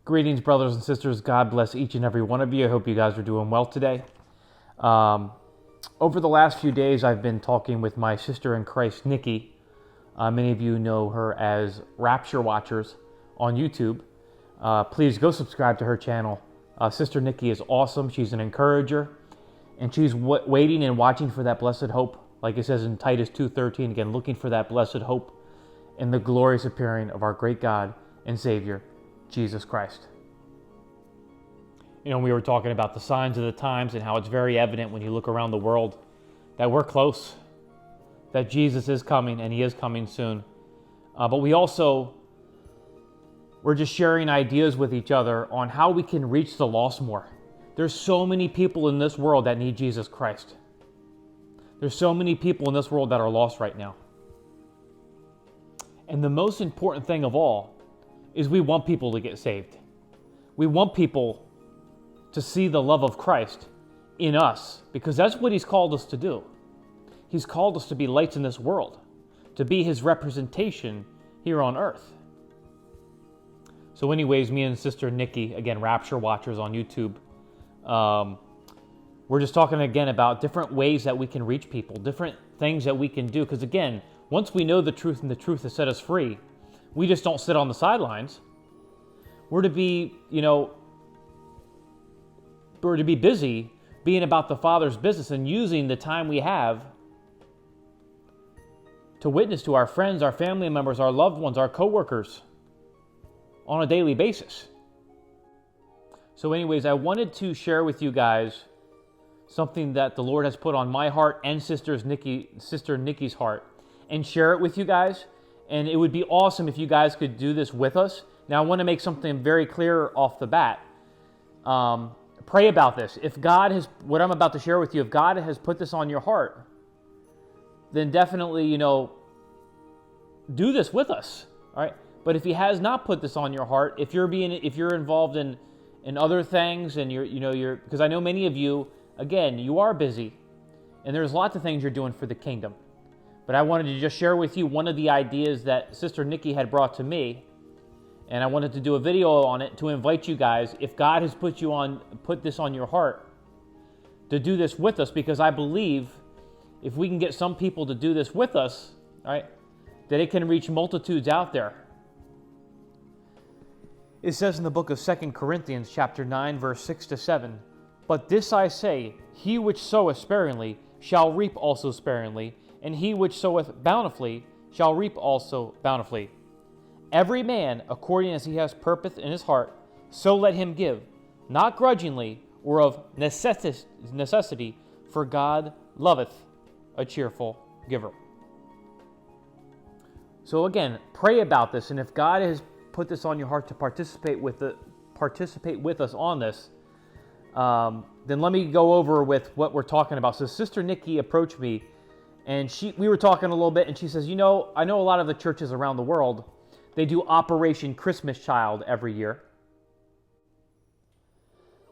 Greetings, brothers and sisters. God bless each and every one of you. I hope you guys are doing well today. Over the last few days, I've been talking with my sister in Christ, Nikki. Many of you know her as Rapture Watchers on YouTube. Please go subscribe to her channel. Sister Nikki is awesome. She's an encourager, and she's waiting and watching for that blessed hope. Like it says in Titus 2:13, again, looking for that blessed hope in the glorious appearing of our great God and Savior, Jesus Christ. You know, we were talking about the signs of the times and how it's very evident when you look around the world that we're close, that Jesus is coming and he is coming soon. But we're just sharing ideas with each other on how we can reach the lost more. There's so many people in this world that need Jesus Christ. There's so many people in this world that are lost right now. And the most important thing of all is we want people to get saved. We want people to see the love of Christ in us, because that's what he's called us to do. He's called us to be lights in this world, to be his representation here on earth. So anyways, me and Sister Nikki, again, Rapture Watchers on YouTube, we're just talking again about different ways that we can reach people, different things that we can do. Because again, once we know the truth and the truth has set us free, we just don't sit on the sidelines. We're to be, we're to be busy being about the Father's business and using the time we have to witness to our friends, our family members, our loved ones, our coworkers on a daily basis. So anyways, I wanted to share with you guys something that the Lord has put on my heart and Sister Nikki's heart, and share it with you guys. And it would be awesome if you guys could do this with us. Now, I want to make something very clear off the bat. Pray about this. If God has, what I'm about to share with you, if God has put this on your heart, then definitely, do this with us. All right. But if he has not put this on your heart, if you're involved in other things, and you're, because I know many of you, again, you are busy, and there's lots of things you're doing for the kingdom. But I wanted to just share with you one of the ideas that Sister Nikki had brought to me, and I wanted to do a video on it to invite you guys, if God has put this on your heart, to do this with us, because I believe if we can get some people to do this with us, all right, that it can reach multitudes out there. It says in the book of 2 Corinthians chapter 9, verse 6 to 7, "But this I say, he which soweth sparingly shall reap also sparingly, and he which soweth bountifully shall reap also bountifully. Every man according as he has purpose in his heart, so let him give, not grudgingly or of necessity, for God loveth a cheerful giver." So again, pray about this, and if God has put this on your heart to participate with us on this, then let me go over with what we're talking about. So Sister Nikki approached me, and we were talking a little bit, and she says, I know a lot of the churches around the world, they do Operation Christmas Child every year,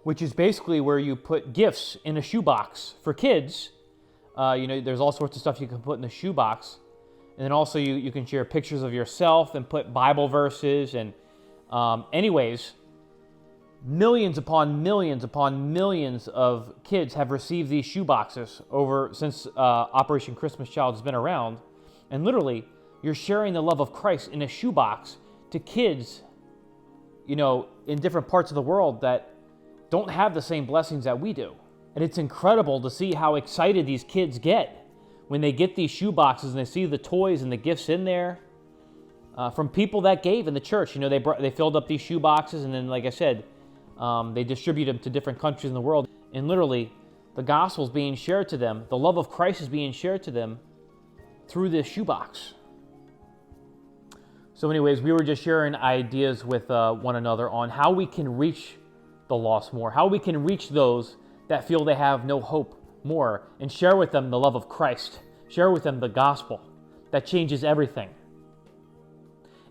which is basically where you put gifts in a shoebox for kids. There's all sorts of stuff you can put in the shoebox. And then also you can share pictures of yourself and put Bible verses. And anyways, millions upon millions of kids have received these shoeboxes since Operation Christmas Child has been around. And literally, you're sharing the love of Christ in a shoebox to kids, in different parts of the world that don't have the same blessings that we do. And it's incredible to see how excited these kids get when they get these shoe boxes and they see the toys and the gifts in there from people that gave in the church. They filled up these shoe boxes, and then, like I said, they distribute them to different countries in the world. And literally, the gospel is being shared to them. The love of Christ is being shared to them through this shoebox. So anyways, we were just sharing ideas with one another on how we can reach the lost more, how we can reach those that feel they have no hope more, and share with them the love of Christ, share with them the gospel that changes everything.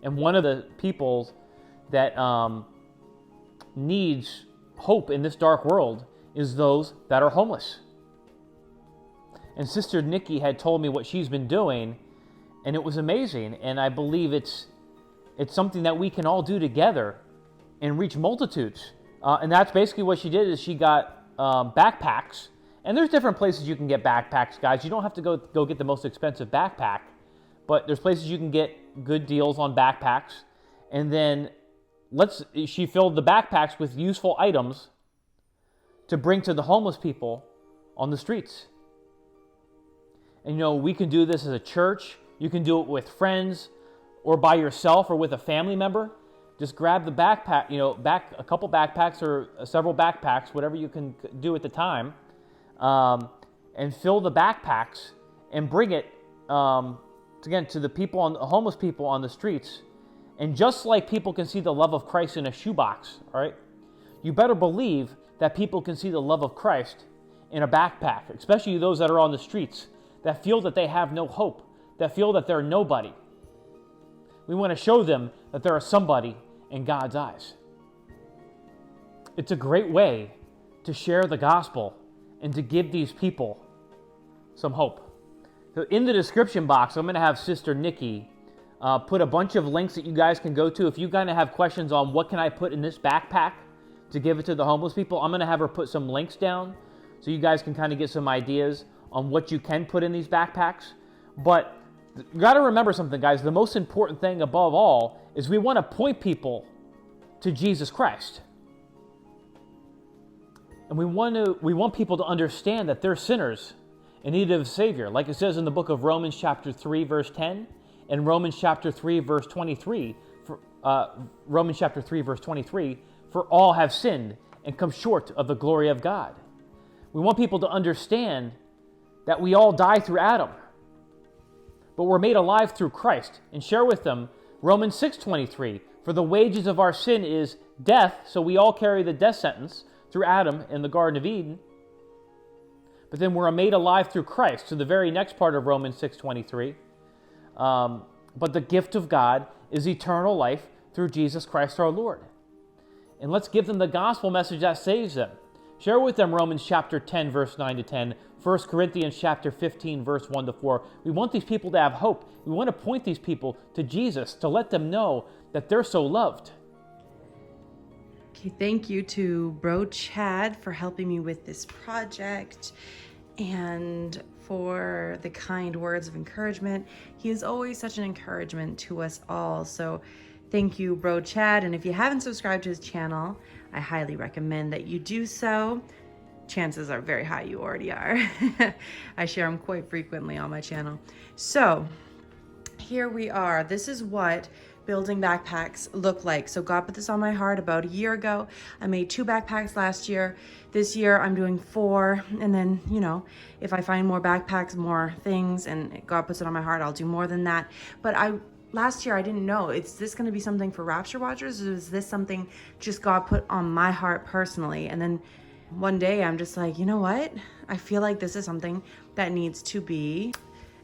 And one of the people that needs hope in this dark world is those that are homeless. And Sister Nikki had told me what she's been doing, and it was amazing. And I believe it's something that we can all do together and reach multitudes. And that's basically what she did, is she got backpacks. And there's different places you can get backpacks, guys. You don't have to go get the most expensive backpack, but there's places you can get good deals on backpacks. And then she filled the backpacks with useful items to bring to the homeless people on the streets. And you know, we can do this as a church. You can do it with friends or by yourself or with a family member. Just grab the backpack, a couple backpacks or several backpacks, whatever you can do at the time, and fill the backpacks and bring it, again, to the people, the homeless people on the streets. And just like people can see the love of Christ in a shoebox, all right, you better believe that people can see the love of Christ in a backpack, especially those that are on the streets, that feel that they have no hope, that feel that they're nobody. We want to show them that there is somebody in God's eyes. It's a great way to share the gospel and to give these people some hope. So in the description box, I'm going to have Sister Nikki put a bunch of links that you guys can go to. If you kind of have questions on what can I put in this backpack to give it to the homeless people, I'm going to have her put some links down so you guys can kind of get some ideas on what you can put in these backpacks. But you got to remember something, guys. The most important thing above all is we want to point people to Jesus Christ. And we want people to understand that they're sinners in need of a Savior. Like it says in the book of Romans chapter 3, verse 10, and Romans chapter 3, verse 23. Romans chapter 3, verse 23, for all have sinned and come short of the glory of God. We want people to understand that we all die through Adam, but we're made alive through Christ. And share with them Romans 6:23, for the wages of our sin is death, so we all carry the death sentence through Adam in the Garden of Eden. But then we're made alive through Christ. So the very next part of Romans 6:23, but the gift of God is eternal life through Jesus Christ our Lord. And let's give them the gospel message that saves them. Share with them Romans chapter 10, verse 9 to 10, 1 Corinthians chapter 15, verse 1 to 4. We want these people to have hope. We want to point these people to Jesus, to let them know that they're so loved. Okay, thank you to Bro Chad for helping me with this project and for the kind words of encouragement. He is always such an encouragement to us all. So thank you, Bro Chad. And if you haven't subscribed to his channel, I highly recommend that you do so. Chances are very high you already are. I share them quite frequently on my channel. So here we are. This is what building backpacks look like. So God put this on my heart about a year ago. I made 2 backpacks last year. This year I'm doing 4. And then, if I find more backpacks, more things, and God puts it on my heart, I'll do more than that. But last year I didn't know, is this going to be something for Rapture Watchers, or is this something just God put on my heart personally? And then one day I'm just like, you know what? I feel like this is something that needs to be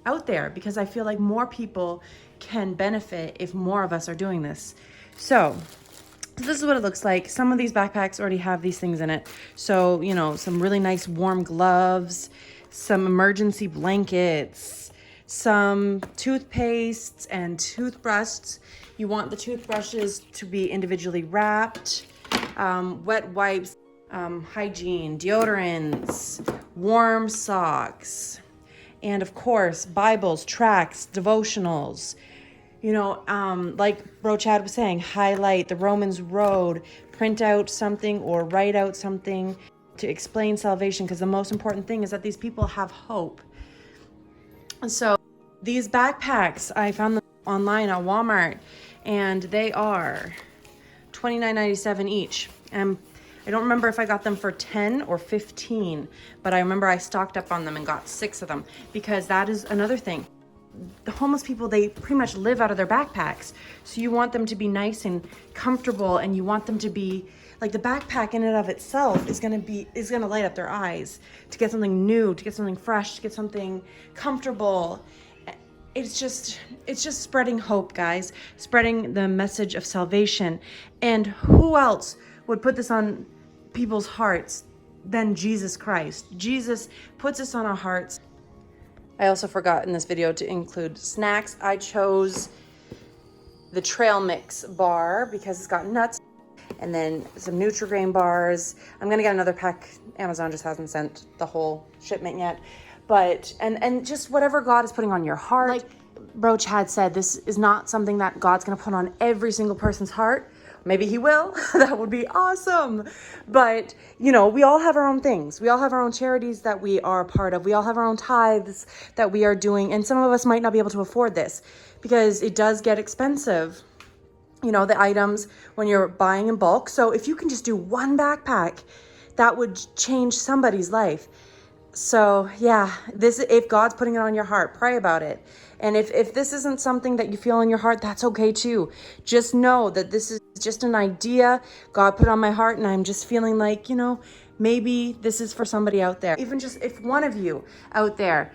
out there, because I feel like more people can benefit if more of us are doing this. So this is what it looks like. Some of these backpacks already have these things in it. So, some really nice warm gloves, some emergency blankets, some toothpastes and toothbrushes. You want the toothbrushes to be individually wrapped, wet wipes, hygiene, deodorants, warm socks, and of course, Bibles, tracts, devotionals. Like Bro Chad was saying, highlight the Romans road, print out something or write out something to explain salvation, because the most important thing is that these people have hope. So these backpacks, I found them online at Walmart, and they are $29.97 each. And I don't remember if I got them for 10 or 15, but I remember I stocked up on them and got 6 of them, because that is another thing. The homeless people, they pretty much live out of their backpacks. So you want them to be nice and comfortable, and you want them to be like, the backpack in and of itself is going to light up their eyes to get something new, to get something fresh, to get something comfortable. It's just spreading hope, guys, spreading the message of salvation. And who else would put this on people's hearts than Jesus Christ? Jesus puts this on our hearts. I also forgot in this video to include snacks. I chose the trail mix bar because it's got nuts and then some Nutri-Grain bars. I'm gonna get another pack. Amazon just hasn't sent the whole shipment yet. But, and just whatever God is putting on your heart. Like Bro Chad said, this is not something that God's gonna put on every single person's heart. Maybe he will. That would be awesome. But, you know, we all have our own things. We all have our own charities that we are a part of. We all have our own tithes that we are doing. And some of us might not be able to afford this because it does get expensive, you know, the items when you're buying in bulk. So if you can just do one backpack, that would change somebody's life. So yeah, if God's putting it on your heart, pray about it. And if this isn't something that you feel in your heart, that's okay too. Just know that this is just an idea God put on my heart, and I'm just feeling like, you know, maybe this is for somebody out there. Even just if one of you out there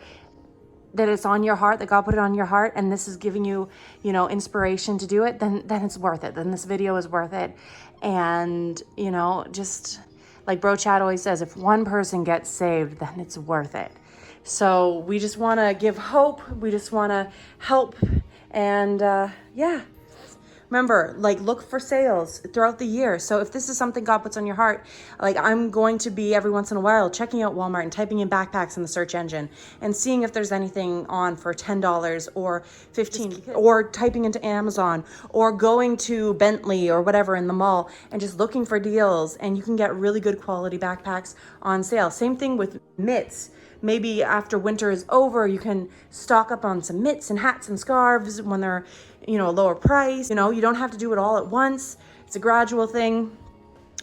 that it's on your heart, that God put it on your heart, and this is giving you, you know, inspiration to do it, then it's worth it. Then this video is worth it. And, you know, just like Bro Chad always says, if one person gets saved, then it's worth it. So we just want to give hope. We just want to help. And yeah, remember, like, look for sales throughout the year. So if this is something God puts on your heart, like, I'm going to be every once in a while checking out Walmart and typing in backpacks in the search engine and seeing if there's anything on for $10 or $15, or typing into Amazon, or going to Bentley or whatever in the mall and just looking for deals. And you can get really good quality backpacks on sale. Same thing with mitts. Maybe after winter is over, you can stock up on some mitts and hats and scarves when they're, you know, a lower price. You know, you don't have to do it all at once. It's a gradual thing.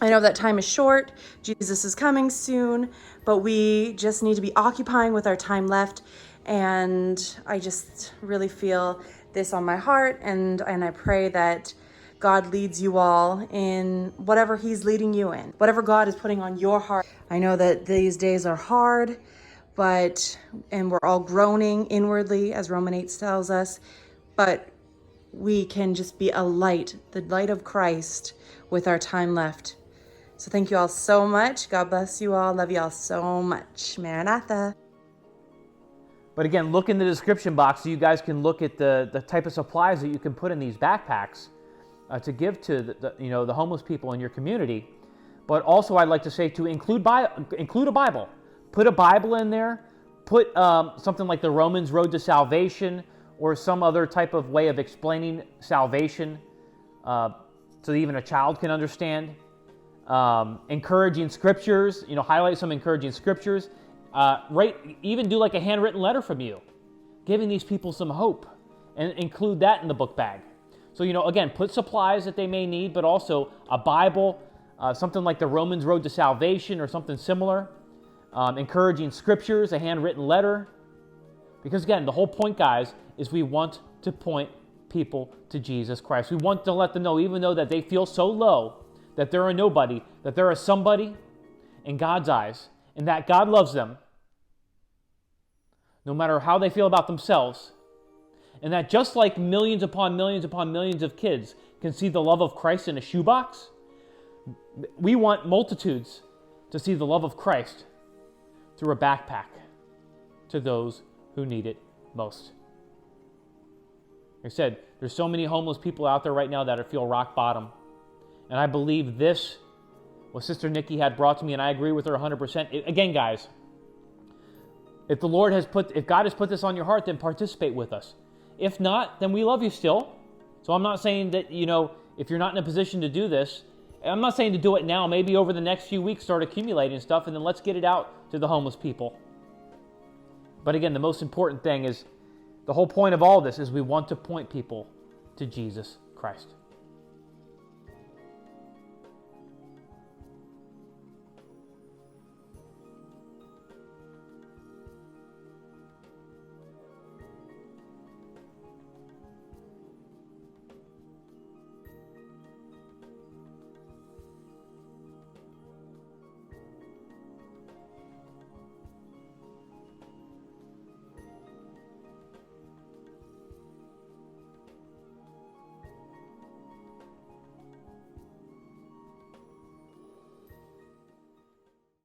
I know that time is short. Jesus is coming soon, but we just need to be occupying with our time left. And I just really feel this on my heart, and I pray that God leads you all in whatever he's leading you in, whatever God is putting on your heart. I know that these days are hard, and we're all groaning inwardly, as Romans 8 tells us, but we can just be a light, the light of Christ, with our time left. So thank you all so much. God bless you all. Love you all so much. Maranatha. But again, look in the description box so you guys can look at the type of supplies that you can put in these backpacks to give to the homeless people in your community. But also, I'd like to say to include a Bible. Put a Bible in there. Put something like the Romans Road to Salvation, or some other type of way of explaining salvation so that even a child can understand. Encouraging scriptures, highlight some encouraging scriptures. Even do like a handwritten letter from you, giving these people some hope, and include that in the book bag. So, again, put supplies that they may need, but also a Bible, something like the Romans Road to Salvation or something similar. Encouraging scriptures, a handwritten letter. Because again, the whole point, guys, is we want to point people to Jesus Christ. We want to let them know, even though that they feel so low, that they're a nobody, that they're a somebody in God's eyes, and that God loves them, no matter how they feel about themselves. And that just like millions upon millions upon millions of kids can see the love of Christ in a shoebox, we want multitudes to see the love of Christ through a backpack to those who need it most. Like I said, there's so many homeless people out there right now that feel rock bottom. And I believe this, what Sister Nikki had brought to me, and I agree with her 100%. Again, guys, if God has put this on your heart, then participate with us. If not, then we love you still. So I'm not saying that, if you're not in a position to do this, I'm not saying to do it now. Maybe over the next few weeks start accumulating stuff, and then let's get it out to the homeless people. But again, the most important thing is, the whole point of all this is we want to point people to Jesus Christ.